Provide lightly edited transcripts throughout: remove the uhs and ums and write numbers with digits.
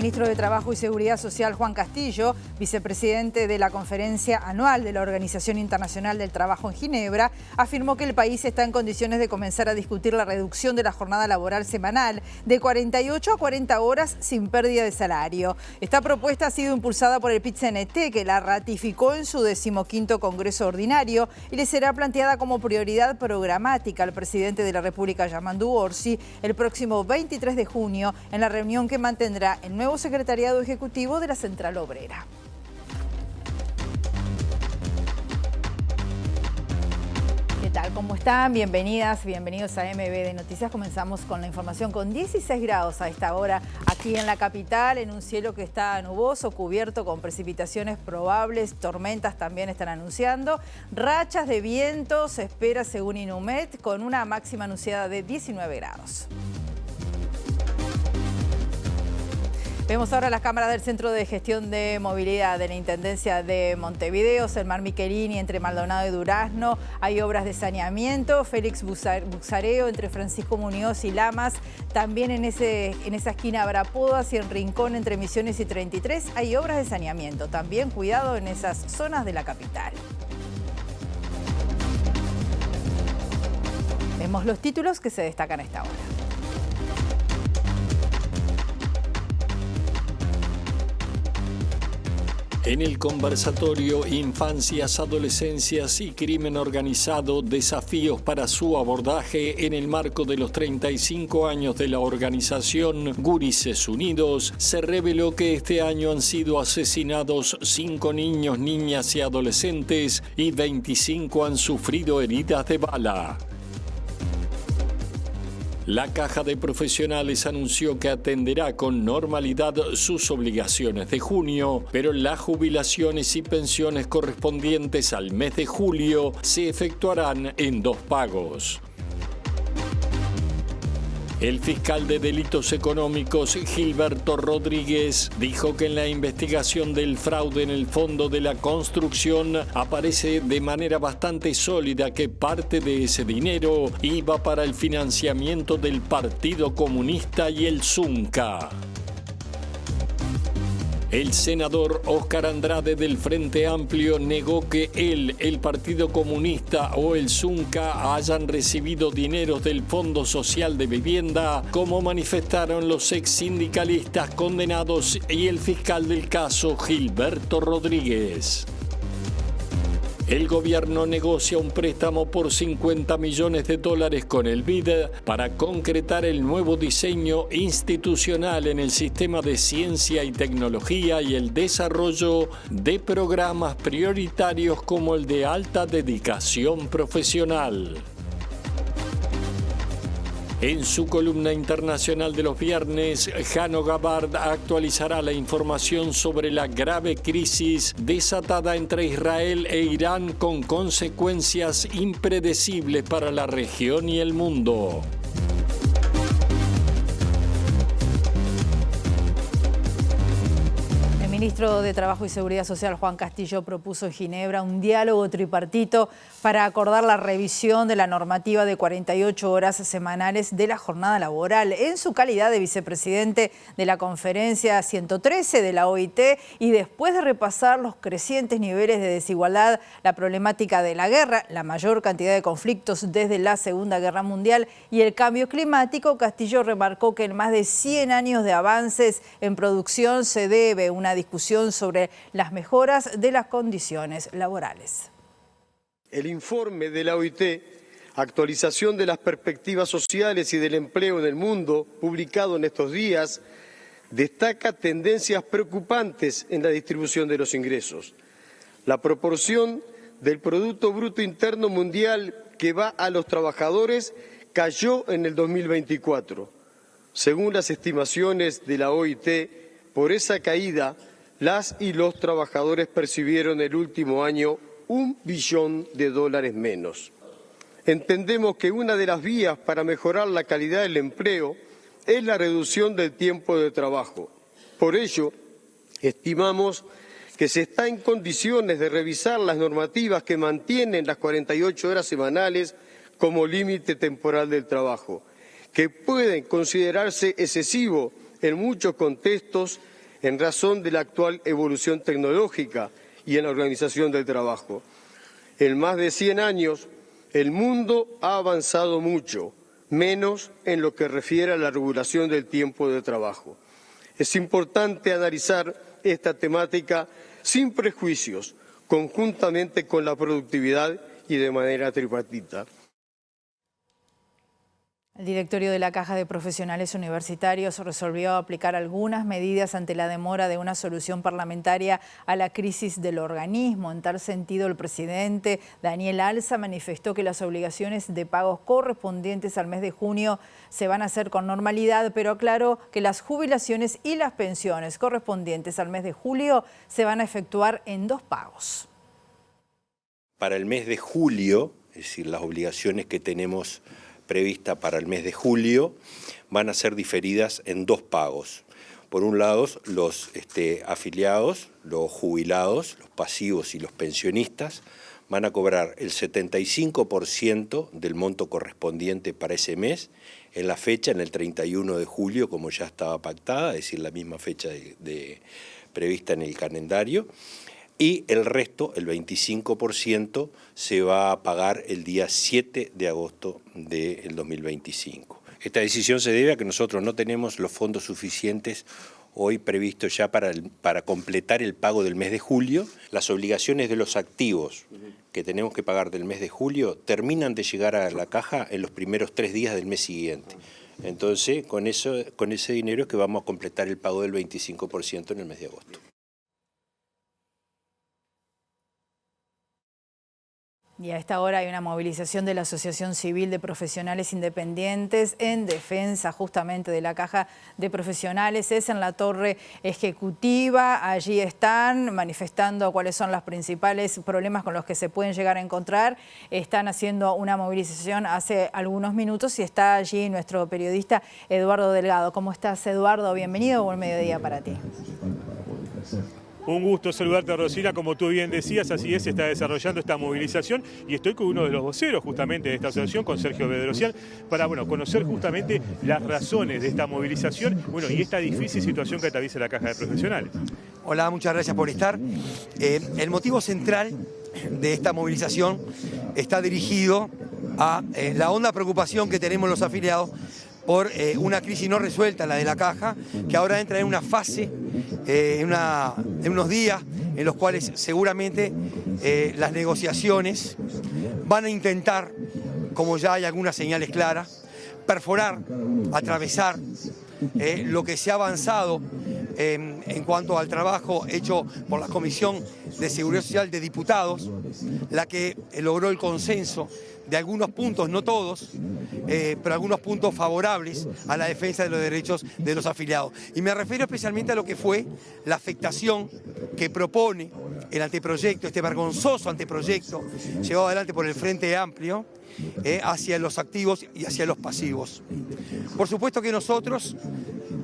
ministro de Trabajo y Seguridad Social, Juan Castillo, vicepresidente de la conferencia anual de la Organización Internacional del Trabajo en Ginebra, afirmó que el país está en condiciones de comenzar a discutir la reducción de la jornada laboral semanal de 48 a 40 horas sin pérdida de salario. Esta propuesta ha sido impulsada por el PIT-CNT, que la ratificó en su 15º Congreso Ordinario y le será planteada como prioridad programática al presidente de la República, Yamandu Orsi, el próximo 23 de junio en la reunión que mantendrá el nuevo secretariado ejecutivo de la Central Obrera. ¿Qué tal? ¿Cómo están? Bienvenidas, bienvenidos a MBD Noticias. Comenzamos con la información con 16 grados a esta hora aquí en la capital, en un cielo que está nuboso, cubierto con precipitaciones probables, tormentas también están anunciando. Rachas de viento se espera según Inumet, con una máxima anunciada de 19 grados. Vemos ahora las cámaras del Centro de Gestión de Movilidad de la Intendencia de Montevideo, Selmar Michelini entre Maldonado y Durazno. Hay obras de saneamiento, Félix Buxareo entre Francisco Muñoz y Lamas. También en esa esquina habrá podas y en Rincón entre Misiones y 33 hay obras de saneamiento. También cuidado en esas zonas de la capital. Vemos los títulos que se destacan a esta hora. En el conversatorio Infancias, Adolescencias y Crimen Organizado, desafíos para su abordaje en el marco de los 35 años de la organización Gurises Unidos, se reveló que este año han sido asesinados 5 niños, niñas y adolescentes y 25 han sufrido heridas de bala. La Caja de Profesionales anunció que atenderá con normalidad sus obligaciones de junio, pero las jubilaciones y pensiones correspondientes al mes de julio se efectuarán en 2 pagos. El fiscal de Delitos Económicos, Gilberto Rodríguez, dijo que en la investigación del fraude en el Fondo de la Construcción aparece de manera bastante sólida que parte de ese dinero iba para el financiamiento del Partido Comunista y el Zunca. El senador Óscar Andrade del Frente Amplio negó que él, el Partido Comunista o el Zunca hayan recibido dineros del Fondo Social de Vivienda, como manifestaron los ex sindicalistas condenados y el fiscal del caso, Gilberto Rodríguez. El gobierno negocia un préstamo por $50 millones con el BID para concretar el nuevo diseño institucional en el sistema de ciencia y tecnología y el desarrollo de programas prioritarios como el de alta dedicación profesional. En su columna internacional de los viernes, Jano Gabard actualizará la información sobre la grave crisis desatada entre Israel e Irán con consecuencias impredecibles para la región y el mundo. El ministro de Trabajo y Seguridad Social, Juan Castillo, propuso en Ginebra un diálogo tripartito para acordar la revisión de la normativa de 48 horas semanales de la jornada laboral. En su calidad de vicepresidente de la Conferencia 113 de la OIT y después de repasar los crecientes niveles de desigualdad, la problemática de la guerra, la mayor cantidad de conflictos desde la Segunda Guerra Mundial y el cambio climático, Castillo remarcó que en más de 100 años de avances en producción se debe una discusión sobre las mejoras de las condiciones laborales. El informe de la OIT, Actualización de las Perspectivas Sociales y del Empleo en el Mundo, publicado en estos días, destaca tendencias preocupantes en la distribución de los ingresos. La proporción del Producto Bruto Interno Mundial que va a los trabajadores cayó en el 2024. Según las estimaciones de la OIT, por esa caída, las y los trabajadores percibieron el último año $1 billón menos. Entendemos que una de las vías para mejorar la calidad del empleo es la reducción del tiempo de trabajo. Por ello, estimamos que se está en condiciones de revisar las normativas que mantienen las 48 horas semanales como límite temporal del trabajo, que pueden considerarse excesivo en muchos contextos en razón de la actual evolución tecnológica y en la organización del trabajo. En más de 100 años, el mundo ha avanzado mucho, menos en lo que refiere a la regulación del tiempo de trabajo. Es importante analizar esta temática sin prejuicios, conjuntamente con la productividad y de manera tripartita. El directorio de la Caja de Profesionales Universitarios resolvió aplicar algunas medidas ante la demora de una solución parlamentaria a la crisis del organismo. En tal sentido, el presidente Daniel Alza manifestó que las obligaciones de pagos correspondientes al mes de junio se van a hacer con normalidad, pero aclaró que las jubilaciones y las pensiones correspondientes al mes de julio se van a efectuar en 2 pagos. Para el mes de julio, es decir, las obligaciones que tenemos prevista para el mes de julio van a ser diferidas en 2 pagos. Por un lado, los afiliados, los jubilados, los pasivos y los pensionistas van a cobrar el 75% del monto correspondiente para ese mes en la fecha, en el 31 de julio, como ya estaba pactada, es decir, la misma fecha prevista en el calendario. Y el resto, el 25%, se va a pagar el día 7 de agosto del 2025. Esta decisión se debe a que nosotros no tenemos los fondos suficientes hoy previstos ya para completar el pago del mes de julio. Las obligaciones de los activos que tenemos que pagar del mes de julio terminan de llegar a la caja en los primeros 3 días del mes siguiente. Entonces, con ese dinero es que vamos a completar el pago del 25% en el mes de agosto. Y a esta hora hay una movilización de la Asociación Civil de Profesionales Independientes en defensa justamente de la Caja de Profesionales. Es en la Torre Ejecutiva. Allí están manifestando cuáles son los principales problemas con los que se pueden llegar a encontrar. Están haciendo una movilización hace algunos minutos y está allí nuestro periodista Eduardo Delgado. ¿Cómo estás, Eduardo? Bienvenido, buen mediodía para ti. Un gusto saludarte, Rosina. Como tú bien decías, así es, se está desarrollando esta movilización y estoy con uno de los voceros justamente de esta asociación, con Sergio Bedrosian, para conocer justamente las razones de esta movilización y esta difícil situación que atraviesa la Caja de Profesionales. Hola, muchas gracias por estar. El motivo central de esta movilización está dirigido a la honda preocupación que tenemos los afiliados por una crisis no resuelta, la de la Caja, que ahora entra en una fase, en unos días en los cuales seguramente las negociaciones van a intentar, como ya hay algunas señales claras, perforar, atravesar lo que se ha avanzado en cuanto al trabajo hecho por la Comisión de Seguridad Social de Diputados, la que logró el consenso de algunos puntos, no todos, pero algunos puntos favorables a la defensa de los derechos de los afiliados. Y me refiero especialmente a lo que fue la afectación que propone el anteproyecto, este vergonzoso anteproyecto llevado adelante por el Frente Amplio, hacia los activos y hacia los pasivos. Por supuesto que nosotros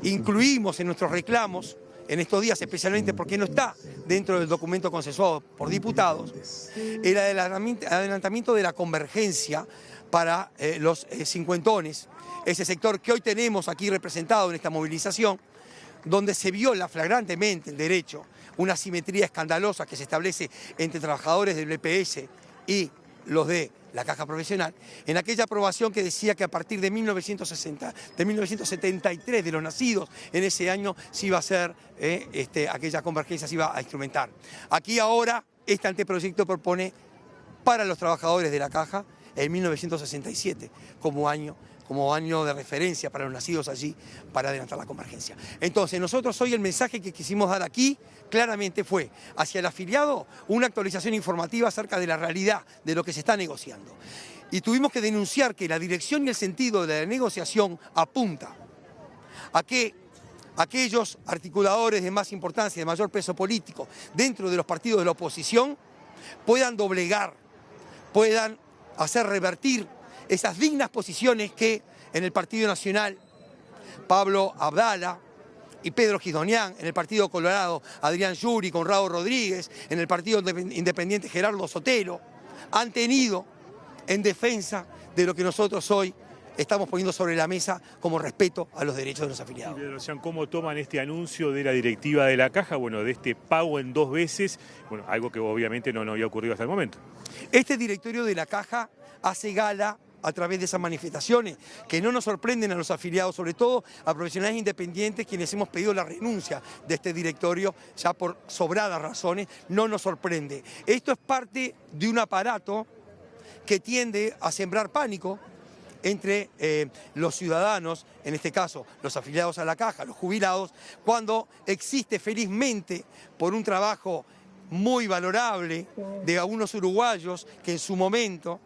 incluimos en nuestros reclamos, en estos días, especialmente porque no está dentro del documento consensuado por diputados, el adelantamiento de la convergencia para los cincuentones, ese sector que hoy tenemos aquí representado en esta movilización, donde se viola flagrantemente el derecho, una asimetría escandalosa que se establece entre trabajadores del BPS y los de la Caja Profesional, en aquella aprobación que decía que a partir de 1973, de los nacidos en ese año, se iba a hacer, aquella convergencia se iba a instrumentar. Aquí ahora este anteproyecto propone para los trabajadores de la Caja el 1967 como año de referencia para los nacidos allí, para adelantar la convergencia. Entonces, nosotros hoy el mensaje que quisimos dar aquí claramente fue hacia el afiliado una actualización informativa acerca de la realidad de lo que se está negociando. Y tuvimos que denunciar que la dirección y el sentido de la negociación apunta a que aquellos articuladores de más importancia, de mayor peso político dentro de los partidos de la oposición puedan doblegar, puedan hacer revertir esas dignas posiciones que en el Partido Nacional Pablo Abdala y Pedro Gisdonian, en el Partido Colorado Adrián Yuri, Conrado Rodríguez, en el Partido Independiente Gerardo Sotelo, han tenido en defensa de lo que nosotros hoy estamos poniendo sobre la mesa como respeto a los derechos de los afiliados. ¿Cómo toman este anuncio de la directiva de la Caja, bueno, de este pago en 2 veces, bueno, algo que obviamente no había ocurrido hasta el momento? Este directorio de la Caja hace gala a través de esas manifestaciones que no nos sorprenden a los afiliados, sobre todo a profesionales independientes quienes hemos pedido la renuncia de este directorio ya por sobradas razones, no nos sorprende. Esto es parte de un aparato que tiende a sembrar pánico entre los ciudadanos, en este caso los afiliados a la Caja, los jubilados, cuando existe felizmente por un trabajo muy valorable de algunos uruguayos que en su momento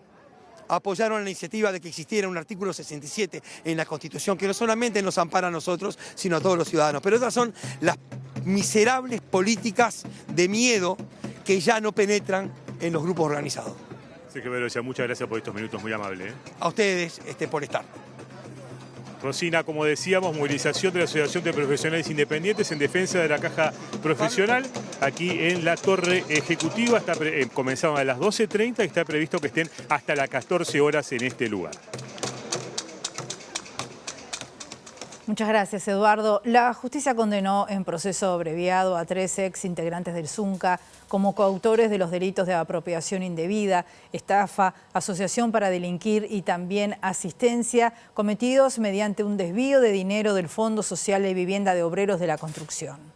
apoyaron la iniciativa de que existiera un artículo 67 en la Constitución que no solamente nos ampara a nosotros, sino a todos los ciudadanos. Pero esas son las miserables políticas de miedo que ya no penetran en los grupos organizados. Sergio Bedrosian, muchas gracias por estos minutos, muy amable. A ustedes por estar. Rosina, como decíamos, movilización de la Asociación de Profesionales Independientes en defensa de la Caja Profesional, aquí en la Torre Ejecutiva. Comenzaron a las 12:30 y está previsto que estén hasta las 14 horas en este lugar. Muchas gracias, Eduardo. La justicia condenó en proceso abreviado a 3 ex integrantes del Zunca como coautores de los delitos de apropiación indebida, estafa, asociación para delinquir y también asistencia, cometidos mediante un desvío de dinero del Fondo Social de Vivienda de Obreros de la Construcción.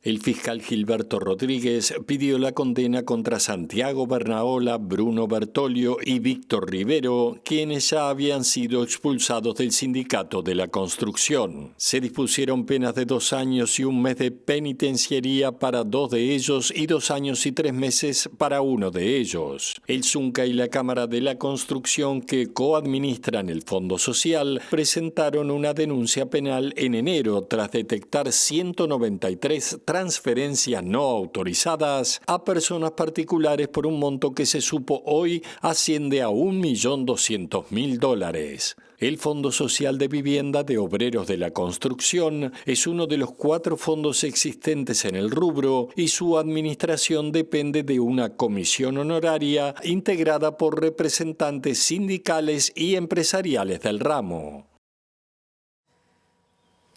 El fiscal Gilberto Rodríguez pidió la condena contra Santiago Bernaola, Bruno Bertolio y Víctor Rivero, quienes ya habían sido expulsados del Sindicato de la Construcción. Se dispusieron penas de 2 años y 1 mes de penitenciaría para 2 de ellos y 2 años y 3 meses para 1 de ellos. El Zunca y la Cámara de la Construcción, que coadministran el Fondo Social, presentaron una denuncia penal en enero tras detectar 193 transferencias no autorizadas a personas particulares por un monto que se supo hoy asciende a $1.200.000. El Fondo Social de Vivienda de Obreros de la Construcción es uno de los 4 fondos existentes en el rubro y su administración depende de una comisión honoraria integrada por representantes sindicales y empresariales del ramo.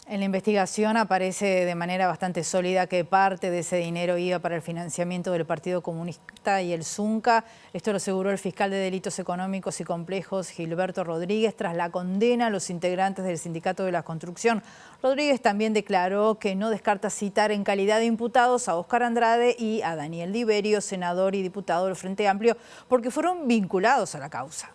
En la investigación aparece de manera bastante sólida que parte de ese dinero iba para el financiamiento del Partido Comunista y el Zunca. Esto lo aseguró el fiscal de Delitos Económicos y Complejos, Gilberto Rodríguez, tras la condena a los integrantes del Sindicato de la Construcción. Rodríguez también declaró que no descarta citar en calidad de imputados a Óscar Andrade y a Daniel Liberio, senador y diputado del Frente Amplio, porque fueron vinculados a la causa.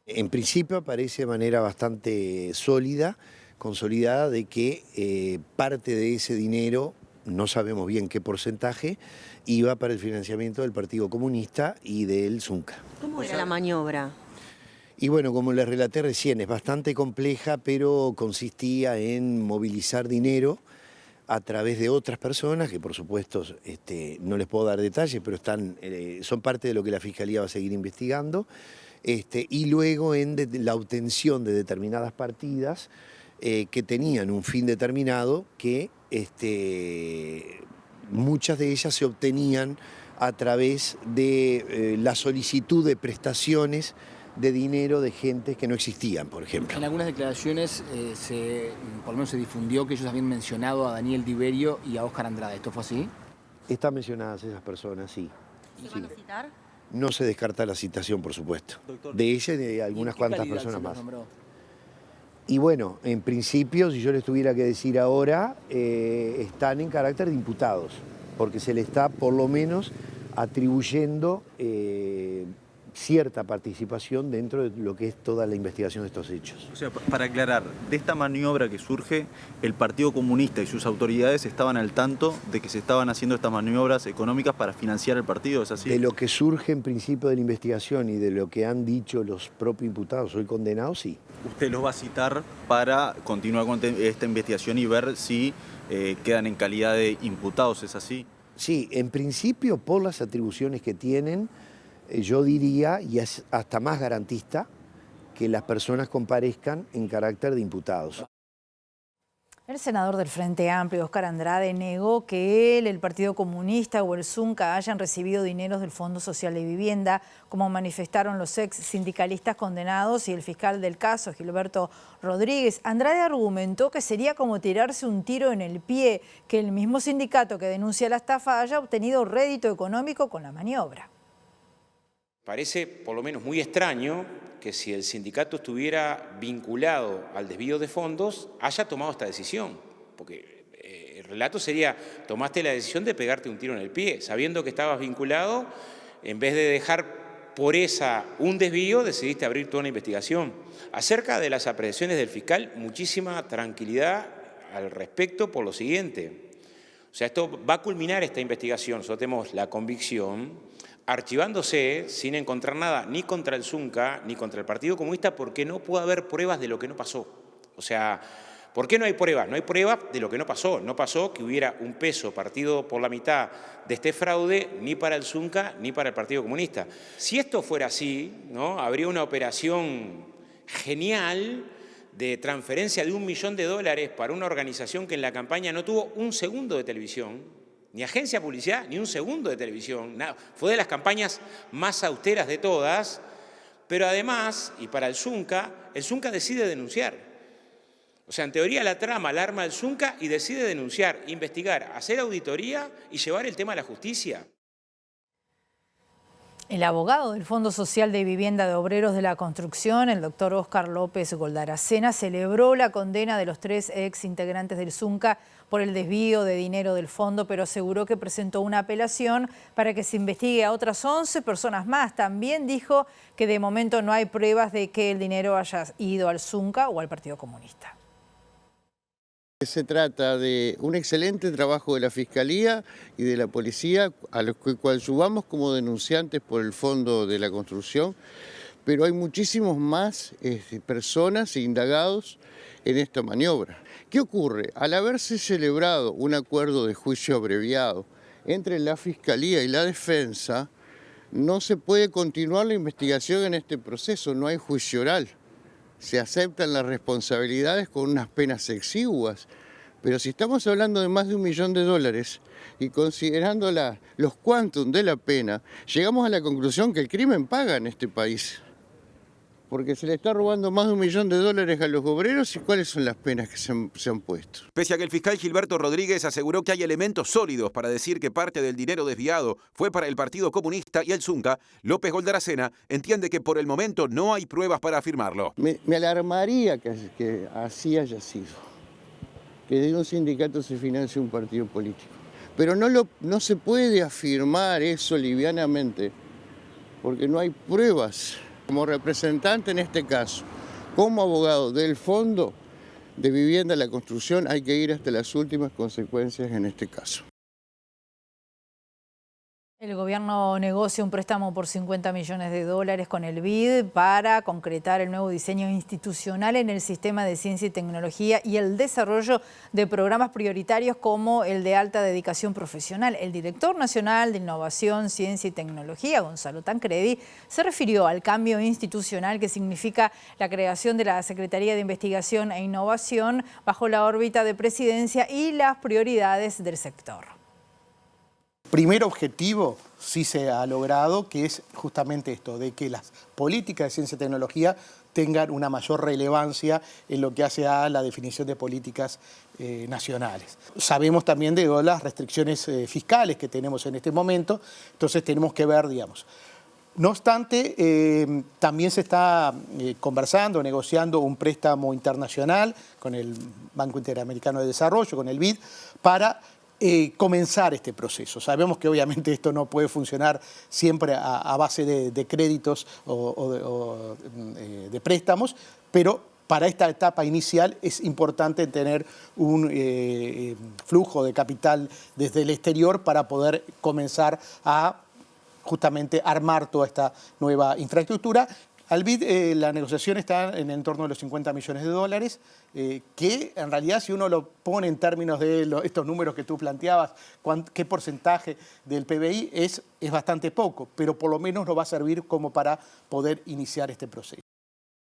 En principio aparece de manera bastante sólida, consolidada, de que parte de ese dinero, no sabemos bien qué porcentaje, iba para el financiamiento del Partido Comunista y del Zunca. ¿Cómo era la maniobra? Y bueno, como les relaté recién, es bastante compleja, pero consistía en movilizar dinero a través de otras personas, que por supuesto no les puedo dar detalles, pero son parte de lo que la Fiscalía va a seguir investigando, y luego en la obtención de determinadas partidas que tenían un fin determinado, que muchas de ellas se obtenían a través de la solicitud de prestaciones de dinero de gente que no existían, por ejemplo. En algunas declaraciones por lo menos se difundió que ellos habían mencionado a Daniel Liberio y a Óscar Andrade. ¿Esto fue así? Están mencionadas esas personas, sí. ¿Se van a citar? No se descarta la citación, por supuesto. Doctor, de ella y de algunas cuantas personas más. Y bueno, en principio, si yo les tuviera que decir ahora, están en carácter de imputados, porque se le está por lo menos atribuyendo cierta participación dentro de lo que es toda la investigación de estos hechos. O sea, para aclarar, de esta maniobra que surge, el Partido Comunista y sus autoridades estaban al tanto de que se estaban haciendo estas maniobras económicas para financiar el partido, ¿es así? De lo que surge en principio de la investigación y de lo que han dicho los propios imputados hoy condenados, sí. ¿Usted los va a citar para continuar con esta investigación y ver si quedan en calidad de imputados, ¿es así? Sí, en principio, por las atribuciones que tienen, yo diría, y es hasta más garantista, que las personas comparezcan en carácter de imputados. El senador del Frente Amplio, Óscar Andrade, negó que él, el Partido Comunista o el Zunca hayan recibido dineros del Fondo Social de Vivienda, como manifestaron los ex sindicalistas condenados y el fiscal del caso, Gilberto Rodríguez. Andrade argumentó que sería como tirarse un tiro en el pie, que el mismo sindicato que denuncia la estafa haya obtenido rédito económico con la maniobra. Parece por lo menos muy extraño que si el sindicato estuviera vinculado al desvío de fondos, haya tomado esta decisión. Porque el relato sería, tomaste la decisión de pegarte un tiro en el pie, sabiendo que estabas vinculado, en vez de dejar por un desvío, decidiste abrir toda una investigación. Acerca de las apreciaciones del fiscal, muchísima tranquilidad al respecto por lo siguiente. O sea, esto va a culminar esta investigación, nosotros tenemos la convicción, archivándose sin encontrar nada ni contra el Zunca ni contra el Partido Comunista, porque no puede haber pruebas de lo que no pasó. O sea, ¿por qué no hay pruebas? No hay pruebas de lo que no pasó. No pasó que hubiera un peso partido por la mitad de este fraude ni para el Zunca ni para el Partido Comunista. Si esto fuera así, ¿no? Habría una operación genial de transferencia de $1 millón para una organización que en la campaña no tuvo un segundo de televisión, ni agencia de publicidad, ni un segundo de televisión. Nada. Fue de las campañas más austeras de todas, pero además, y para el Zunca decide denunciar. O sea, en teoría la trama la arma el Zunca y decide denunciar, investigar, hacer auditoría y llevar el tema a la justicia. El abogado del Fondo Social de Vivienda de Obreros de la Construcción, el doctor Óscar López Goldaracena, celebró la condena de los 3 ex integrantes del Zunca por el desvío de dinero del fondo, pero aseguró que presentó una apelación para que se investigue a otras 11 personas más. También dijo que de momento no hay pruebas de que el dinero haya ido al Zunca o al Partido Comunista. Se trata de un excelente trabajo de la Fiscalía y de la Policía, a los cual subamos como denunciantes por el Fondo de la Construcción, pero hay muchísimos más personas e indagados en esta maniobra. ¿Qué ocurre? Al haberse celebrado un acuerdo de juicio abreviado entre la Fiscalía y la Defensa, no se puede continuar la investigación en este proceso, no hay juicio oral. Se aceptan las responsabilidades con unas penas exiguas, pero si estamos hablando de más de $1 millón y considerando los quantum de la pena, llegamos a la conclusión que el crimen paga en este país, porque se le está robando más de $1 millón a los obreros. ¿Y cuáles son las penas que se han puesto? Pese a que el fiscal Gilberto Rodríguez aseguró que hay elementos sólidos para decir que parte del dinero desviado fue para el Partido Comunista y el Zunca, López Goldaracena entiende que por el momento no hay pruebas para afirmarlo. Me alarmaría que así haya sido, que de un sindicato se financie un partido político. Pero no se puede afirmar eso livianamente, porque no hay pruebas. Como representante en este caso, como abogado del Fondo de Vivienda de la Construcción, hay que ir hasta las últimas consecuencias en este caso. El gobierno negocia un préstamo por $50 millones con el BID para concretar el nuevo diseño institucional en el sistema de ciencia y tecnología y el desarrollo de programas prioritarios como el de alta dedicación profesional. El director nacional de Innovación, Ciencia y Tecnología, Gonzalo Tancredi, se refirió al cambio institucional que significa la creación de la Secretaría de Investigación e Innovación bajo la órbita de Presidencia y las prioridades del sector. Primer objetivo sí se ha logrado, que es justamente esto, de que las políticas de ciencia y tecnología tengan una mayor relevancia en lo que hace a la definición de políticas nacionales. Sabemos también de las restricciones fiscales que tenemos en este momento, entonces tenemos que ver, digamos. No obstante, también se está conversando, negociando un préstamo internacional con el Banco Interamericano de Desarrollo, con el BID, para comenzar este proceso. Sabemos que obviamente esto no puede funcionar siempre a base de créditos o de préstamos, pero para esta etapa inicial es importante tener un flujo de capital desde el exterior para poder comenzar a justamente armar toda esta nueva infraestructura. Al BID la negociación está en el entorno de los $50 millones, que en realidad si uno lo pone en términos de estos números que tú planteabas, qué porcentaje del PBI es bastante poco, pero por lo menos nos va a servir como para poder iniciar este proceso.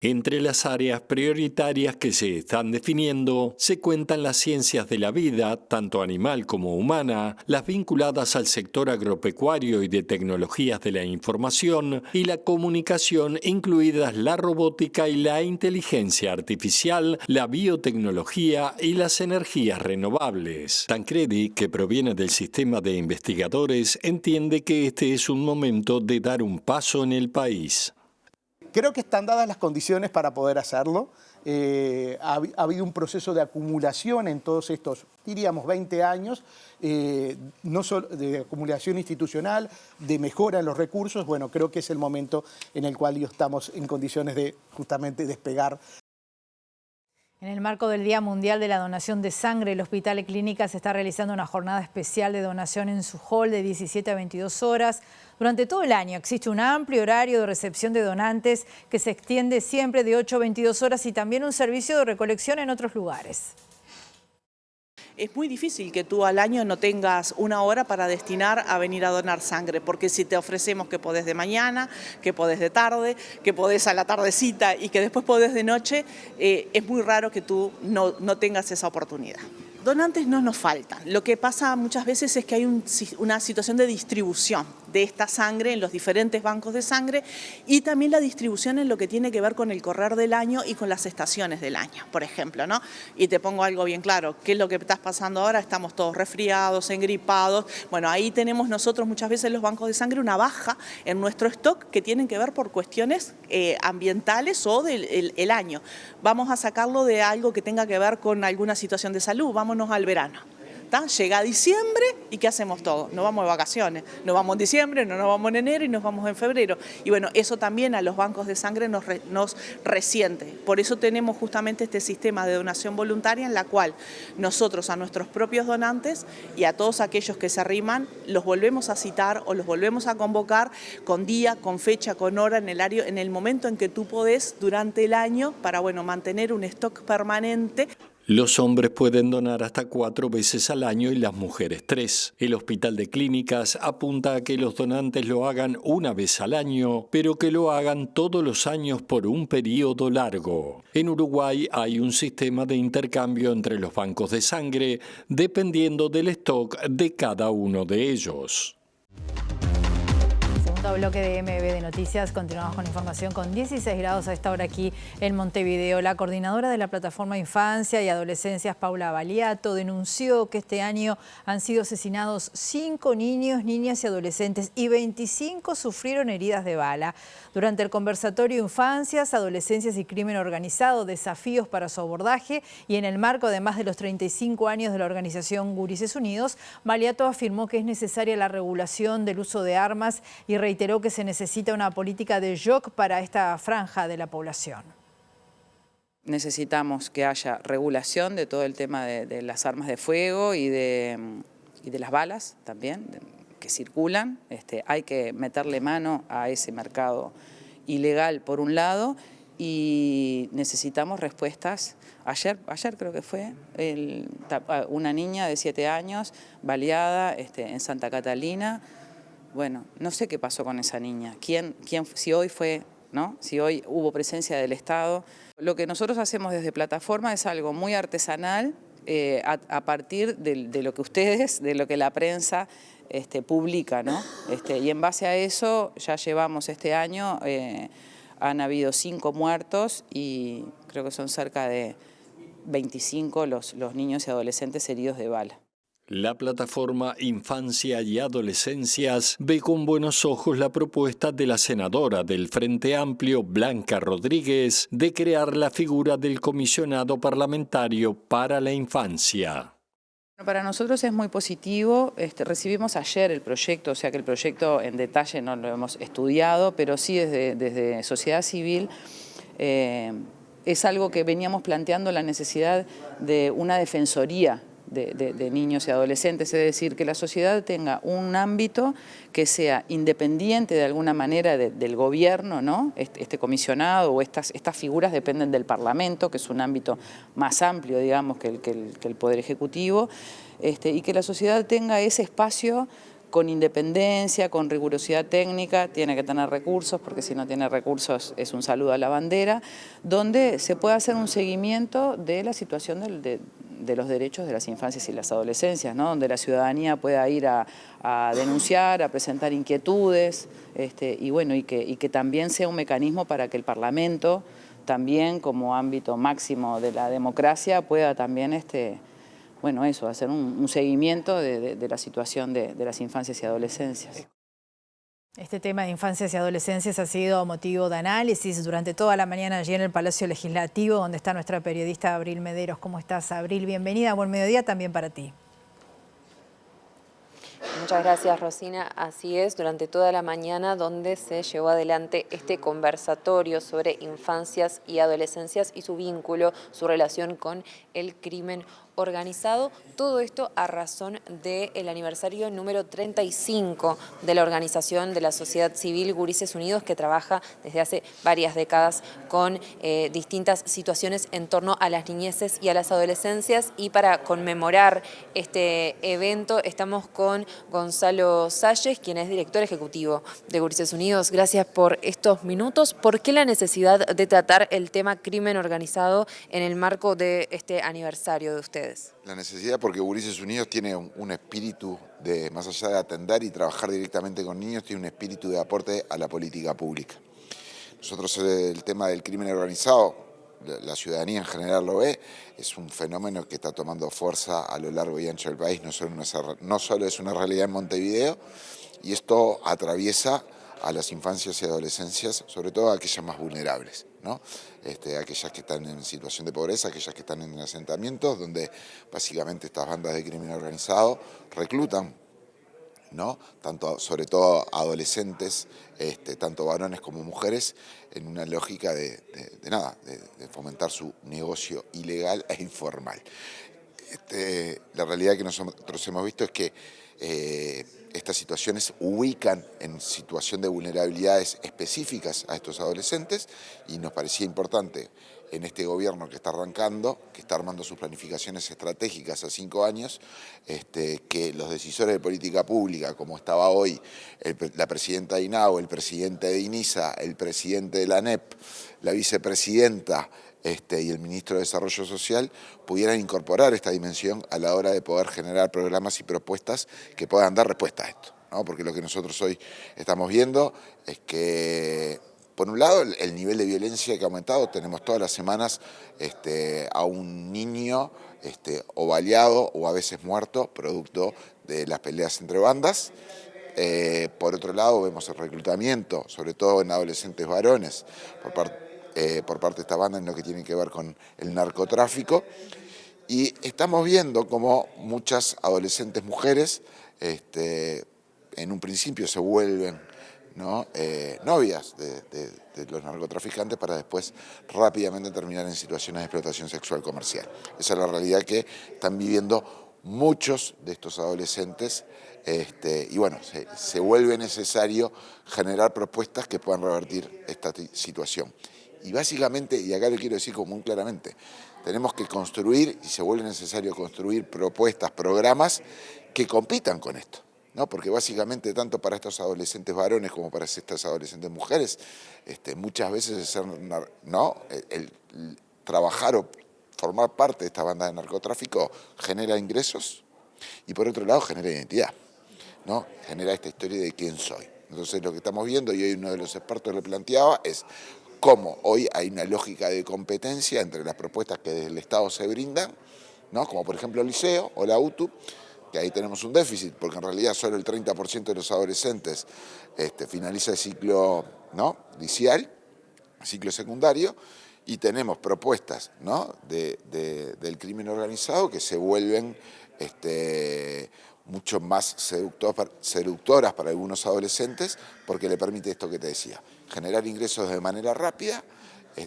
Entre las áreas prioritarias que se están definiendo se cuentan las ciencias de la vida, tanto animal como humana, las vinculadas al sector agropecuario y de tecnologías de la información y la comunicación, incluidas la robótica y la inteligencia artificial, la biotecnología y las energías renovables. Tancredi, que proviene del sistema de investigadores, entiende que este es un momento de dar un paso en el país. Creo que están dadas las condiciones para poder hacerlo. Ha habido un proceso de acumulación en todos estos, diríamos, 20 años, no solo de acumulación institucional, de mejora en los recursos. Bueno, creo que es el momento en el cual estamos en condiciones de justamente despegar. En el marco del Día Mundial de la Donación de Sangre, el Hospital de Clínicas está realizando una jornada especial de donación en su hall de 17 a 22 horas. Durante todo el año existe un amplio horario de recepción de donantes que se extiende siempre de 8 a 22 horas y también un servicio de recolección en otros lugares. Es muy difícil que tú al año no tengas una hora para destinar a venir a donar sangre, porque si te ofrecemos que podés de mañana, que podés de tarde, que podés a la tardecita y que después podés de noche, es muy raro que tú no tengas esa oportunidad. Donantes no nos faltan. Lo que pasa muchas veces es que hay una situación de distribución de esta sangre en los diferentes bancos de sangre y también la distribución en lo que tiene que ver con el correr del año y con las estaciones del año, por ejemplo, ¿no? Y te pongo algo bien claro, ¿qué es lo que estás pasando ahora? Estamos todos resfriados, engripados. Bueno, ahí tenemos nosotros muchas veces en los bancos de sangre una baja en nuestro stock que tienen que ver por cuestiones ambientales o del año. Vamos a sacarlo de algo que tenga que ver con alguna situación de salud, vámonos al verano. Llega diciembre y ¿qué hacemos todos? Nos vamos de vacaciones, nos vamos en diciembre, no nos vamos en enero y nos vamos en febrero. Y bueno, eso también a los bancos de sangre nos resiente. Por eso tenemos justamente este sistema de donación voluntaria en la cual nosotros a nuestros propios donantes y a todos aquellos que se arriman los volvemos a citar o los volvemos a convocar con día, con fecha, con hora, en el momento en que tú podés durante el año para mantener un stock permanente. Los hombres pueden donar hasta 4 veces al año y las mujeres 3. El Hospital de Clínicas apunta a que los donantes lo hagan una vez al año, pero que lo hagan todos los años por un periodo largo. En Uruguay hay un sistema de intercambio entre los bancos de sangre, dependiendo del stock de cada uno de ellos. Bloque de MB de Noticias. Continuamos con información con 16 grados a esta hora aquí en Montevideo. La coordinadora de la plataforma Infancia y Adolescencias, Paula Baliato, denunció que este año han sido asesinados 5 niños, niñas y adolescentes y 25 sufrieron heridas de bala. Durante el conversatorio Infancias, Adolescencias y Crimen Organizado, desafíos para su abordaje y en el marco además de los 35 años de la organización Gurises Unidos, Baliato afirmó que es necesaria la regulación del uso de armas y reiteró que se necesita una política de shock para esta franja de la población. Necesitamos que haya regulación de todo el tema de las armas de fuego y de las balas también, que circulan. Hay que meterle mano a ese mercado ilegal por un lado y necesitamos respuestas. Ayer creo que fue, una niña de 7 años baleada en Santa Catalina. Bueno, no sé qué pasó con esa niña, si hoy fue, ¿no? Si hoy hubo presencia del Estado. Lo que nosotros hacemos desde Plataforma es algo muy artesanal, a partir de lo que ustedes, de lo que la prensa publica, ¿no? Y en base a eso ya llevamos este año, han habido 5 muertos y creo que son cerca de 25 los niños y adolescentes heridos de bala. La plataforma Infancia y Adolescencias ve con buenos ojos la propuesta de la senadora del Frente Amplio, Blanca Rodríguez, de crear la figura del comisionado parlamentario para la infancia. Para nosotros es muy positivo, recibimos ayer el proyecto, o sea que el proyecto en detalle no lo hemos estudiado, pero sí desde sociedad civil es algo que veníamos planteando, la necesidad de una defensoría de niños y adolescentes, es decir, que la sociedad tenga un ámbito que sea independiente de alguna manera del gobierno, ¿no? Este comisionado o estas figuras dependen del Parlamento, que es un ámbito más amplio, digamos, que el Poder Ejecutivo, y que la sociedad tenga ese espacio con independencia, con rigurosidad técnica, tiene que tener recursos, porque si no tiene recursos es un saludo a la bandera, donde se puede hacer un seguimiento de la situación de los derechos de las infancias y las adolescencias, ¿no? Donde la ciudadanía pueda ir a denunciar, a presentar inquietudes, y bueno, y que también sea un mecanismo para que el Parlamento, también como ámbito máximo de la democracia, pueda también bueno, eso, hacer un seguimiento de la situación de las infancias y adolescencias. Este tema de infancias y adolescencias ha sido motivo de análisis durante toda la mañana allí en el Palacio Legislativo, donde está nuestra periodista Abril Mederos. ¿Cómo estás, Abril? Bienvenida, buen mediodía también para ti. Muchas gracias, Rosina. Así es, durante toda la mañana donde se llevó adelante este conversatorio sobre infancias y adolescencias y su vínculo, su relación con el crimen organizado. Todo esto a razón del aniversario número 35 de la organización de la sociedad civil Gurises Unidos, que trabaja desde hace varias décadas con distintas situaciones en torno a las niñeces y a las adolescencias. Y para conmemorar este evento estamos con Gonzalo Salles, quien es director ejecutivo de Gurises Unidos. Gracias por estos minutos. ¿Por qué la necesidad de tratar el tema crimen organizado en el marco de este aniversario de ustedes? La necesidad porque Gurises Unidos tiene un espíritu de, más allá de atender y trabajar directamente con niños, tiene un espíritu de aporte a la política pública. Nosotros el tema del crimen organizado, la ciudadanía en general lo ve, es un fenómeno que está tomando fuerza a lo largo y ancho del país, no solo es una realidad en Montevideo, y esto atraviesa a las infancias y adolescencias, sobre todo a aquellas más vulnerables, ¿no? Aquellas que están en situación de pobreza, aquellas que están en asentamientos, donde básicamente estas bandas de crimen organizado reclutan, ¿no? Sobre todo adolescentes, tanto varones como mujeres, en una lógica de fomentar su negocio ilegal e informal. La realidad que nosotros hemos visto es que estas situaciones ubican en situación de vulnerabilidades específicas a estos adolescentes, y nos parecía importante en este gobierno que está arrancando, que está armando sus planificaciones estratégicas a 5 años, que los decisores de política pública, como estaba hoy la presidenta de INAO, el presidente de INISA, el presidente de la ANEP, la vicepresidenta y el ministro de Desarrollo Social, pudieran incorporar esta dimensión a la hora de poder generar programas y propuestas que puedan dar respuesta a esto, ¿no? Porque lo que nosotros hoy estamos viendo es que, por un lado, el nivel de violencia que ha aumentado. Tenemos todas las semanas a un niño o baleado o a veces muerto, producto de las peleas entre bandas. Por otro lado, vemos el reclutamiento, sobre todo en adolescentes varones, por parte de esta banda en lo que tiene que ver con el narcotráfico. Y estamos viendo como muchas adolescentes mujeres en un principio se vuelven, ¿no? Novias de los narcotraficantes para después rápidamente terminar en situaciones de explotación sexual comercial. Esa es la realidad que están viviendo muchos de estos adolescentes, y bueno, se vuelve necesario generar propuestas que puedan revertir esta situación. Y básicamente, y acá lo quiero decir como muy claramente, tenemos que construir, y se vuelve necesario construir propuestas, programas que compitan con esto, ¿no? Porque básicamente tanto para estos adolescentes varones como para estas adolescentes mujeres, muchas veces el trabajar o formar parte de esta banda de narcotráfico genera ingresos y por otro lado genera identidad, ¿no? Genera esta historia de quién soy. Entonces lo que estamos viendo, y hoy uno de los expertos lo planteaba, es cómo hoy hay una lógica de competencia entre las propuestas que desde el Estado se brindan, ¿no? Como por ejemplo el liceo o la UTU, que ahí tenemos un déficit, porque en realidad solo el 30% de los adolescentes finaliza el ciclo, ¿no?, liceal, ciclo secundario, y tenemos propuestas, ¿no?, del crimen organizado que se vuelven mucho más seductoras para algunos adolescentes, porque le permite esto que te decía, generar ingresos de manera rápida,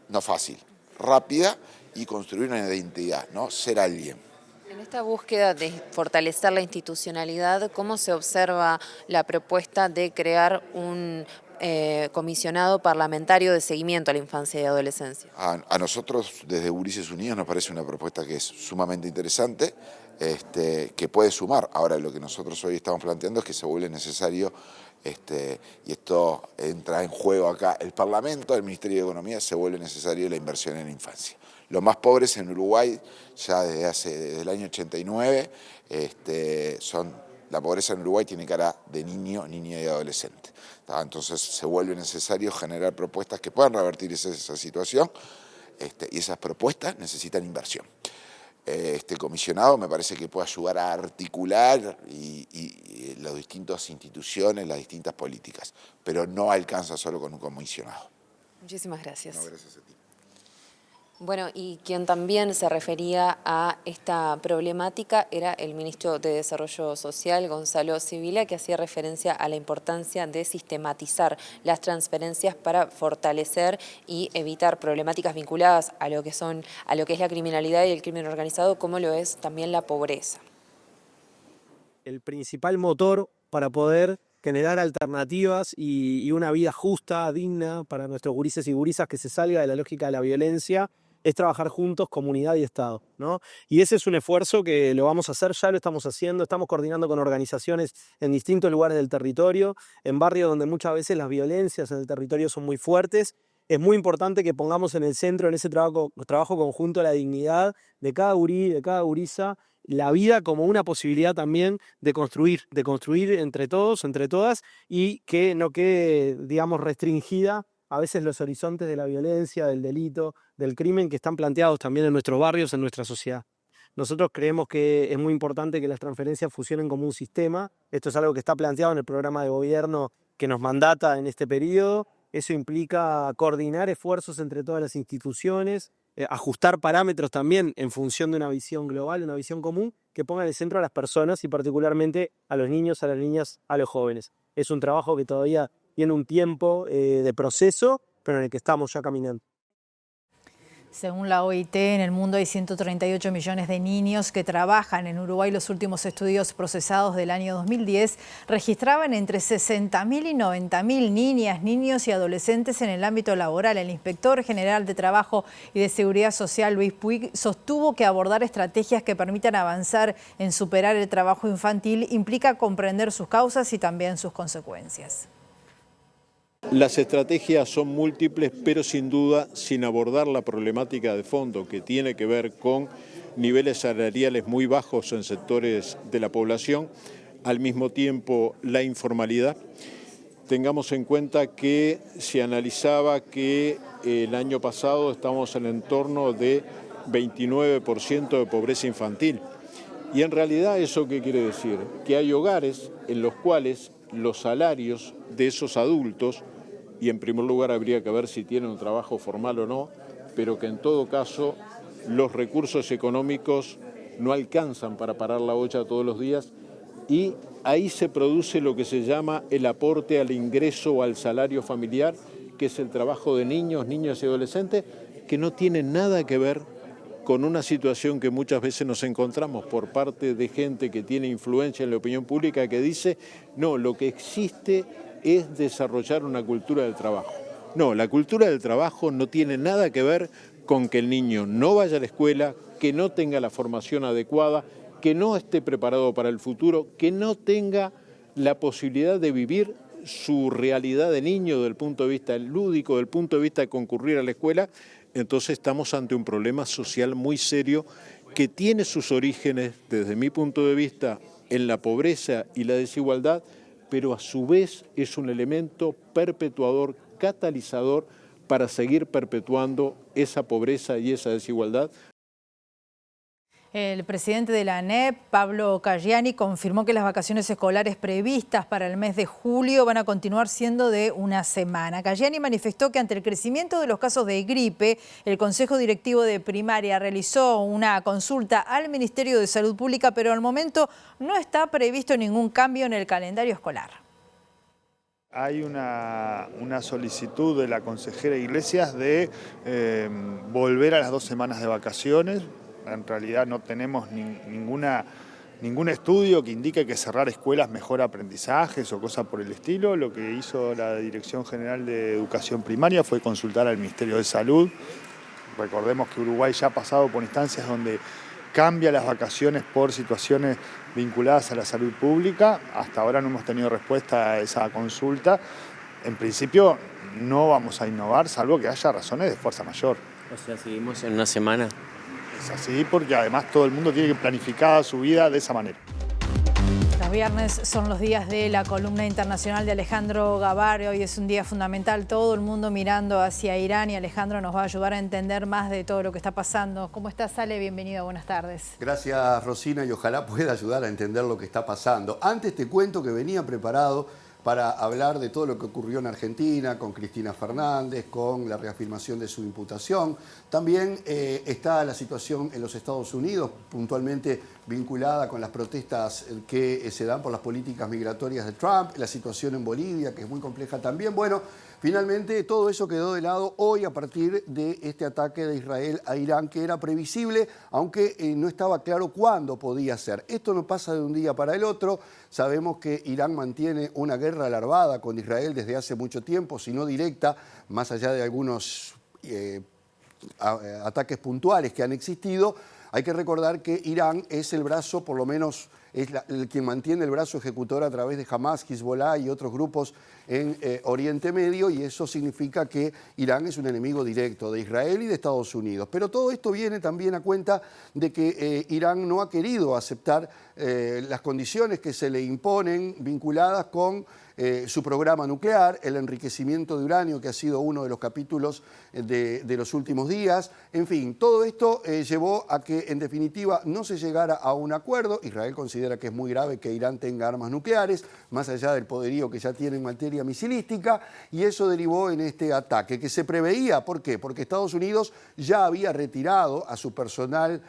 no fácil, rápida, y construir una identidad, ¿no?, ser alguien. En esta búsqueda de fortalecer la institucionalidad, ¿cómo se observa la propuesta de crear un comisionado parlamentario de seguimiento a la infancia y adolescencia? A nosotros desde Ulises Unidos nos parece una propuesta que es sumamente interesante, que puede sumar. Ahora lo que nosotros hoy estamos planteando es que se vuelve necesario, y esto entra en juego acá, el Parlamento, el Ministerio de Economía, se vuelve necesario la inversión en la infancia. Los más pobres en Uruguay, ya desde el año 89, la pobreza en Uruguay tiene cara de niño, niña y adolescente. Entonces se vuelve necesario generar propuestas que puedan revertir esa situación, y esas propuestas necesitan inversión. Este comisionado me parece que puede ayudar a articular y las distintas instituciones, las distintas políticas, pero no alcanza solo con un comisionado. Muchísimas gracias. No, gracias a ti. Bueno, y quien también se refería a esta problemática era el ministro de Desarrollo Social, Gonzalo Sibila, que hacía referencia a la importancia de sistematizar las transferencias para fortalecer y evitar problemáticas vinculadas a lo que es la criminalidad y el crimen organizado, como lo es también la pobreza. El principal motor para poder generar alternativas y una vida justa, digna para nuestros gurises y gurisas, que se salga de la lógica de la violencia, es trabajar juntos, comunidad y Estado, ¿no? Y ese es un esfuerzo que lo vamos a hacer, ya lo estamos haciendo, estamos coordinando con organizaciones en distintos lugares del territorio, en barrios donde muchas veces las violencias en el territorio son muy fuertes. Es muy importante que pongamos en el centro, en ese trabajo conjunto, la dignidad de cada gurí, de cada gurisa, la vida como una posibilidad también de construir entre todos, entre todas, y que no quede, digamos, restringida a veces los horizontes de la violencia, del delito, del crimen que están planteados también en nuestros barrios, en nuestra sociedad. Nosotros creemos que es muy importante que las transferencias funcionen como un sistema. Esto es algo que está planteado en el programa de gobierno que nos mandata en este periodo. Eso implica coordinar esfuerzos entre todas las instituciones, ajustar parámetros también en función de una visión global, una visión común, que ponga en el centro a las personas y particularmente a los niños, a las niñas, a los jóvenes. Es un trabajo que todavía tiene un tiempo de proceso, pero en el que estamos ya caminando. Según la OIT, en el mundo hay 138 millones de niños que trabajan. En Uruguay, los últimos estudios procesados del año 2010 registraban entre 60.000 y 90.000 niñas, niños y adolescentes en el ámbito laboral. El inspector general de Trabajo y de Seguridad Social, Luis Puig, sostuvo que abordar estrategias que permitan avanzar en superar el trabajo infantil implica comprender sus causas y también sus consecuencias. Las estrategias son múltiples, pero sin duda sin abordar la problemática de fondo que tiene que ver con niveles salariales muy bajos en sectores de la población, al mismo tiempo la informalidad. Tengamos en cuenta que se analizaba que el año pasado estábamos en el entorno de 29% de pobreza infantil. Y en realidad, ¿eso qué quiere decir? Que hay hogares en los cuales los salarios de esos adultos, y en primer lugar habría que ver si tienen un trabajo formal o no, pero que en todo caso los recursos económicos no alcanzan para parar la olla todos los días, y ahí se produce lo que se llama el aporte al ingreso o al salario familiar, que es el trabajo de niños, niñas y adolescentes, que no tiene nada que ver con una situación que muchas veces nos encontramos por parte de gente que tiene influencia en la opinión pública, que dice, no, lo que existe es desarrollar una cultura del trabajo. No, la cultura del trabajo no tiene nada que ver con que el niño no vaya a la escuela, que no tenga la formación adecuada, que no esté preparado para el futuro, que no tenga la posibilidad de vivir su realidad de niño desde el punto de vista lúdico, desde el punto de vista de concurrir a la escuela. Entonces estamos ante un problema social muy serio que tiene sus orígenes, desde mi punto de vista, en la pobreza y la desigualdad, pero a su vez es un elemento perpetuador, catalizador para seguir perpetuando esa pobreza y esa desigualdad. El presidente de la ANEP, Pablo Caggiani, confirmó que las vacaciones escolares previstas para el mes de julio van a continuar siendo de una semana. Caggiani manifestó que ante el crecimiento de los casos de gripe, el Consejo Directivo de Primaria realizó una consulta al Ministerio de Salud Pública, pero al momento no está previsto ningún cambio en el calendario escolar. Hay una solicitud de la consejera Iglesias de volver a las 2 semanas de vacaciones. En realidad no tenemos ninguna ningún estudio que indique que cerrar escuelas mejora aprendizajes o cosas por el estilo. Lo que hizo la Dirección General de Educación Primaria fue consultar al Ministerio de Salud. Recordemos que Uruguay ya ha pasado por instancias donde cambia las vacaciones por situaciones vinculadas a la salud pública. Hasta ahora no hemos tenido respuesta a esa consulta. En principio no vamos a innovar, salvo que haya razones de fuerza mayor. O sea, seguimos en una semana. Es así porque además todo el mundo tiene que planificar su vida de esa manera. Los viernes son los días de la columna internacional de Alejandro Gabar. Hoy es un día fundamental, todo el mundo mirando hacia Irán y Alejandro nos va a ayudar a entender más de todo lo que está pasando. ¿Cómo estás, Ale? Bienvenido, buenas tardes. Gracias, Rosina, y ojalá pueda ayudar a entender lo que está pasando. Antes te cuento que venía preparado para hablar de todo lo que ocurrió en Argentina, con Cristina Fernández, con la reafirmación de su imputación. También está la situación en los Estados Unidos, puntualmente vinculada con las protestas que se dan por las políticas migratorias de Trump, la situación en Bolivia, que es muy compleja también. Bueno, finalmente todo eso quedó de lado hoy a partir de este ataque de Israel a Irán, que era previsible, aunque no estaba claro cuándo podía ser. Esto no pasa de un día para el otro. Sabemos que Irán mantiene una guerra larvada con Israel desde hace mucho tiempo, si no directa, más allá de algunos ataques puntuales que han existido. Hay que recordar que Irán es el brazo, por lo menos es quien mantiene el brazo ejecutor a través de Hamas, Hezbollah y otros grupos en Oriente Medio, y eso significa que Irán es un enemigo directo de Israel y de Estados Unidos. Pero todo esto viene también a cuenta de que Irán no ha querido aceptar las condiciones que se le imponen vinculadas con su programa nuclear, el enriquecimiento de uranio, que ha sido uno de los capítulos de los últimos días. En fin, todo esto llevó a que, en definitiva, no se llegara a un acuerdo. Israel considera que es muy grave que Irán tenga armas nucleares, más allá del poderío que ya tiene en materia misilística, y eso derivó en este ataque que se preveía. ¿Por qué? Porque Estados Unidos ya había retirado a su personal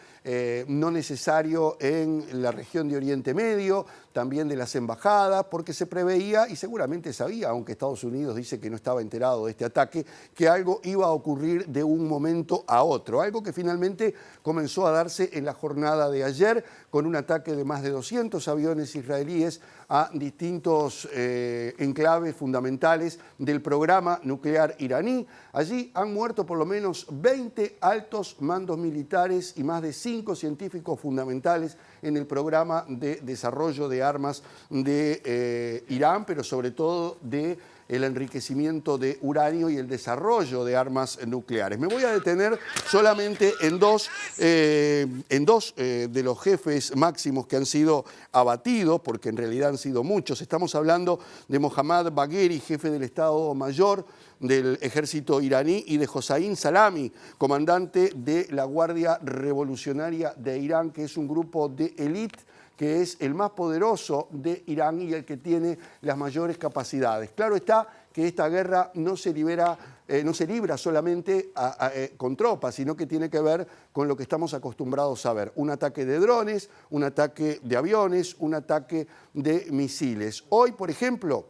no necesario en la región de Oriente Medio, también de las embajadas, porque se preveía, y seguramente sabía, aunque Estados Unidos dice que no estaba enterado de este ataque, que algo iba a ocurrir de un momento a otro, algo que finalmente comenzó a darse en la jornada de ayer, con un ataque de más de 200 aviones israelíes a distintos enclaves fundamentales del programa nuclear iraní. Allí han muerto por lo menos 20 altos mandos militares y más de 5 científicos fundamentales en el programa de desarrollo de armas de Irán, pero sobre todo de el enriquecimiento de uranio y el desarrollo de armas nucleares. Me voy a detener solamente en dos de los jefes máximos que han sido abatidos, porque en realidad han sido muchos. Estamos hablando de Mohammad Bagheri, jefe del Estado Mayor del ejército iraní, y de Hossein Salami, comandante de la Guardia Revolucionaria de Irán, que es un grupo de élite que es el más poderoso de Irán y el que tiene las mayores capacidades. Claro está que esta guerra no se libra solamente con tropas, sino que tiene que ver con lo que estamos acostumbrados a ver. Un ataque de drones, un ataque de aviones, un ataque de misiles. Hoy, por ejemplo,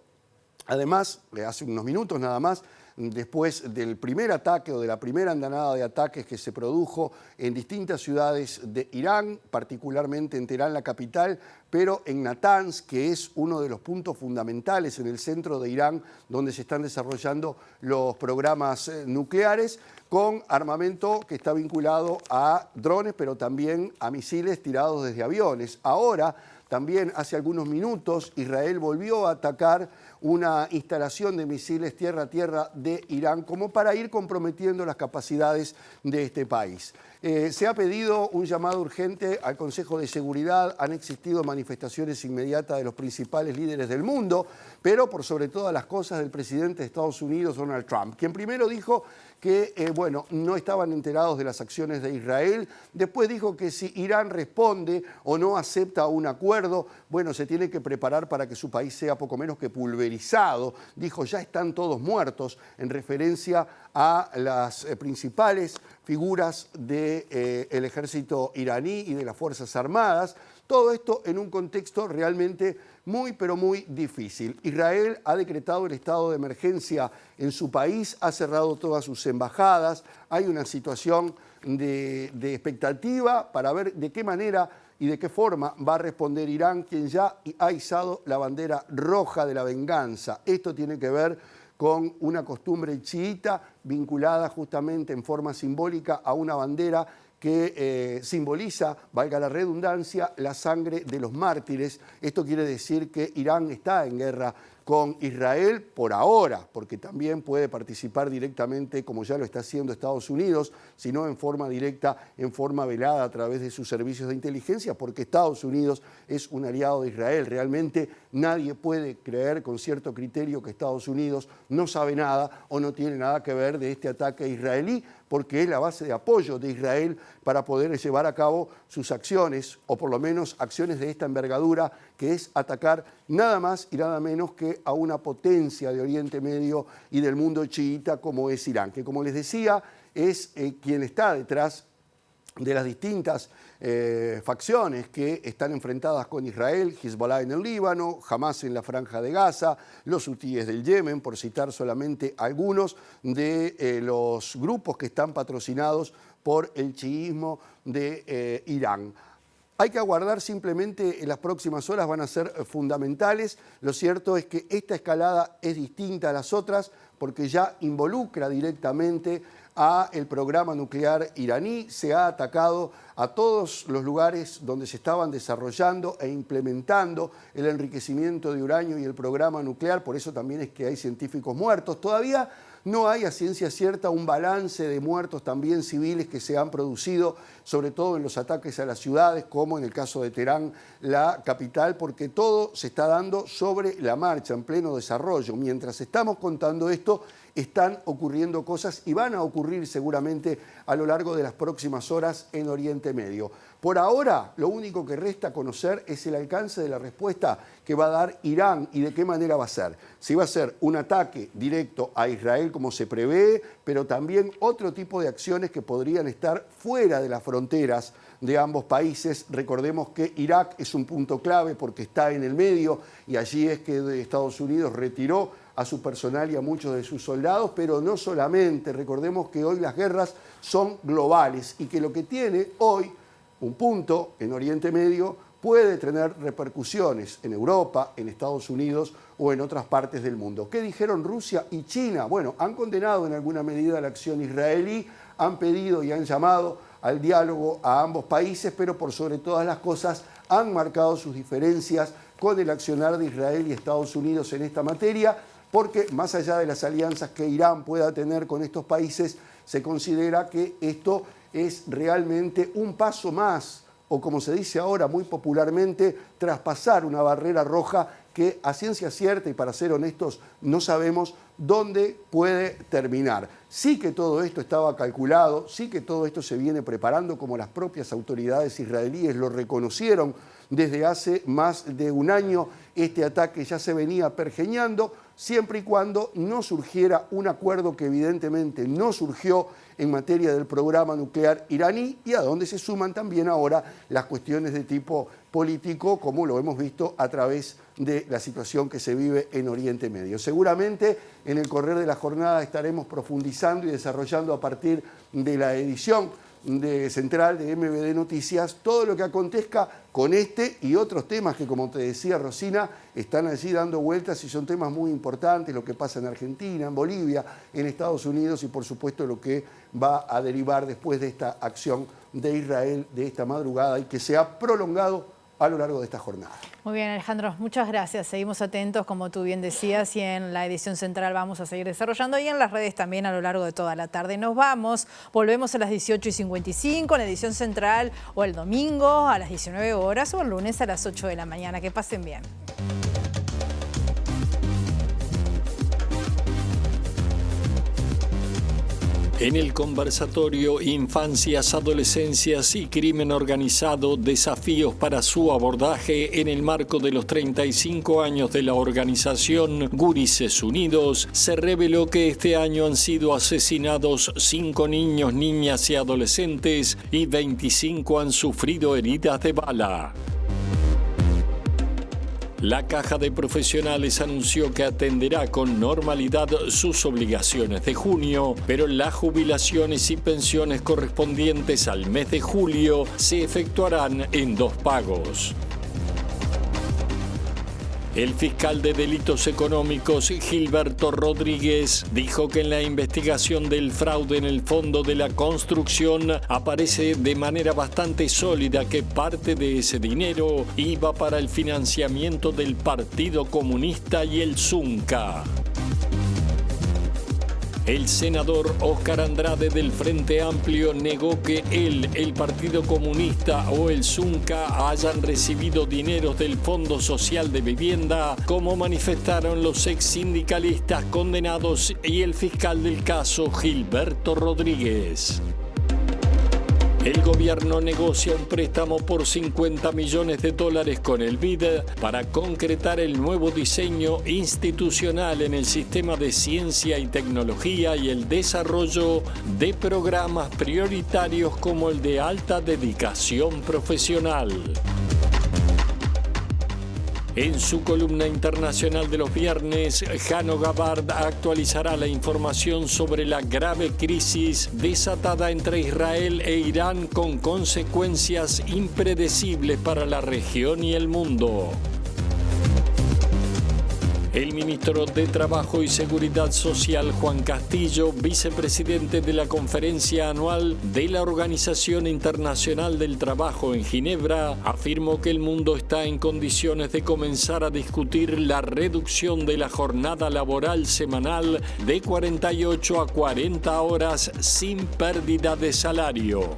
además, hace unos minutos nada más, después del primer ataque o de la primera andanada de ataques que se produjo en distintas ciudades de Irán, particularmente en Teherán, la capital, pero en Natanz, que es uno de los puntos fundamentales en el centro de Irán, donde se están desarrollando los programas nucleares, con armamento que está vinculado a drones, pero también a misiles tirados desde aviones. Ahora, también hace algunos minutos, Israel volvió a atacar una instalación de misiles tierra-tierra de Irán, como para ir comprometiendo las capacidades de este país. Se ha pedido un llamado urgente al Consejo de Seguridad, han existido manifestaciones inmediatas de los principales líderes del mundo, pero por sobre todas las cosas del presidente de Estados Unidos, Donald Trump, quien primero dijo que no estaban enterados de las acciones de Israel, después dijo que si Irán responde o no acepta un acuerdo, se tiene que preparar para que su país sea poco menos que pulverizado. Dijo, ya están todos muertos, en referencia a las principales figuras del ejército iraní y de las Fuerzas Armadas. Todo esto en un contexto realmente muy, pero muy difícil. Israel ha decretado el estado de emergencia en su país, ha cerrado todas sus embajadas, hay una situación de expectativa para ver de qué manera y de qué forma va a responder Irán, quien ya ha izado la bandera roja de la venganza. Esto tiene que ver con una costumbre chiita vinculada justamente en forma simbólica a una bandera que simboliza, valga la redundancia, la sangre de los mártires. Esto quiere decir que Irán está en guerra con Israel por ahora, porque también puede participar directamente, como ya lo está haciendo Estados Unidos, sino en forma directa, en forma velada a través de sus servicios de inteligencia, porque Estados Unidos es un aliado de Israel. Realmente nadie puede creer con cierto criterio que Estados Unidos no sabe nada o no tiene nada que ver de este ataque israelí, porque es la base de apoyo de Israel para poder llevar a cabo sus acciones, o por lo menos acciones de esta envergadura, que es atacar nada más y nada menos que a una potencia de Oriente Medio y del mundo chiita como es Irán, que como les decía es quien está detrás de las distintas facciones que están enfrentadas con Israel, Hezbollah en el Líbano, Hamas en la Franja de Gaza, los hutíes del Yemen, por citar solamente algunos de los grupos que están patrocinados por el chiismo de Irán. Hay que aguardar simplemente, en las próximas horas van a ser fundamentales. Lo cierto es que esta escalada es distinta a las otras porque ya involucra directamente a el programa nuclear iraní. Se ha atacado a todos los lugares donde se estaban desarrollando e implementando el enriquecimiento de uranio y el programa nuclear. Por eso también es que hay científicos muertos. Todavía no hay a ciencia cierta un balance de muertos también civiles que se han producido, sobre todo en los ataques a las ciudades, como en el caso de Teherán, la capital, porque todo se está dando sobre la marcha, en pleno desarrollo. Mientras estamos contando esto, están ocurriendo cosas y van a ocurrir seguramente a lo largo de las próximas horas en Oriente Medio. Por ahora, lo único que resta conocer es el alcance de la respuesta que va a dar Irán y de qué manera va a ser. Si va a ser un ataque directo a Israel como se prevé, pero también otro tipo de acciones que podrían estar fuera de las fronteras de ambos países. Recordemos que Irak es un punto clave porque está en el medio y allí es que Estados Unidos retiró a su personal y a muchos de sus soldados, pero no solamente. Recordemos que hoy las guerras son globales y que lo que tiene hoy un punto en Oriente Medio puede tener repercusiones en Europa, en Estados Unidos o en otras partes del mundo. ¿Qué dijeron Rusia y China? Bueno, han condenado en alguna medida la acción israelí, han pedido y han llamado al diálogo a ambos países, pero por sobre todas las cosas han marcado sus diferencias con el accionar de Israel y Estados Unidos en esta materia, porque más allá de las alianzas que Irán pueda tener con estos países, se considera que esto es realmente un paso más, o como se dice ahora muy popularmente, traspasar una barrera roja que a ciencia cierta y para ser honestos no sabemos dónde puede terminar. Sí que todo esto estaba calculado, sí que todo esto se viene preparando, como las propias autoridades israelíes lo reconocieron desde hace más de un año. Este ataque ya se venía pergeñando, siempre y cuando no surgiera un acuerdo que evidentemente no surgió en materia del programa nuclear iraní, y a donde se suman también ahora las cuestiones de tipo político, como lo hemos visto a través de la situación que se vive en Oriente Medio. Seguramente en el correr de la jornada estaremos profundizando y desarrollando a partir de la edición central de MBD Noticias todo lo que acontezca con este y otros temas que, como te decía Rosina, están allí dando vueltas y son temas muy importantes, lo que pasa en Argentina, en Bolivia, en Estados Unidos y por supuesto lo que va a derivar después de esta acción de Israel de esta madrugada y que se ha prolongado a lo largo de esta jornada. Muy bien, Alejandro, muchas gracias. Seguimos atentos, como tú bien decías, y en la edición central vamos a seguir desarrollando y en las redes también a lo largo de toda la tarde. Nos vamos, volvemos a las 18:55 en la edición central, o el domingo a las 19 horas o el lunes a las 8 de la mañana. Que pasen bien. En el conversatorio Infancias, Adolescencias y Crimen Organizado, desafíos para su abordaje en el marco de los 35 años de la organización Gurises Unidos, se reveló que este año han sido asesinados 5 niños, niñas y adolescentes y 25 han sufrido heridas de bala. La Caja de Profesionales anunció que atenderá con normalidad sus obligaciones de junio, pero las jubilaciones y pensiones correspondientes al mes de julio se efectuarán en 2 pagos. El fiscal de Delitos Económicos, Gilberto Rodríguez, dijo que en la investigación del fraude en el Fondo de la Construcción aparece de manera bastante sólida que parte de ese dinero iba para el financiamiento del Partido Comunista y el Zunca. El senador Óscar Andrade del Frente Amplio negó que él, el Partido Comunista o el Zunca hayan recibido dineros del Fondo Social de Vivienda, como manifestaron los ex sindicalistas condenados y el fiscal del caso, Gilberto Rodríguez. El gobierno negocia un préstamo por $50 millones con el BID para concretar el nuevo diseño institucional en el sistema de ciencia y tecnología y el desarrollo de programas prioritarios como el de alta dedicación profesional. En su columna internacional de los viernes, Jano Gabard actualizará la información sobre la grave crisis desatada entre Israel e Irán con consecuencias impredecibles para la región y el mundo. El ministro de Trabajo y Seguridad Social, Juan Castillo, vicepresidente de la conferencia anual de la Organización Internacional del Trabajo en Ginebra, afirmó que el mundo está en condiciones de comenzar a discutir la reducción de la jornada laboral semanal de 48 a 40 horas sin pérdida de salario.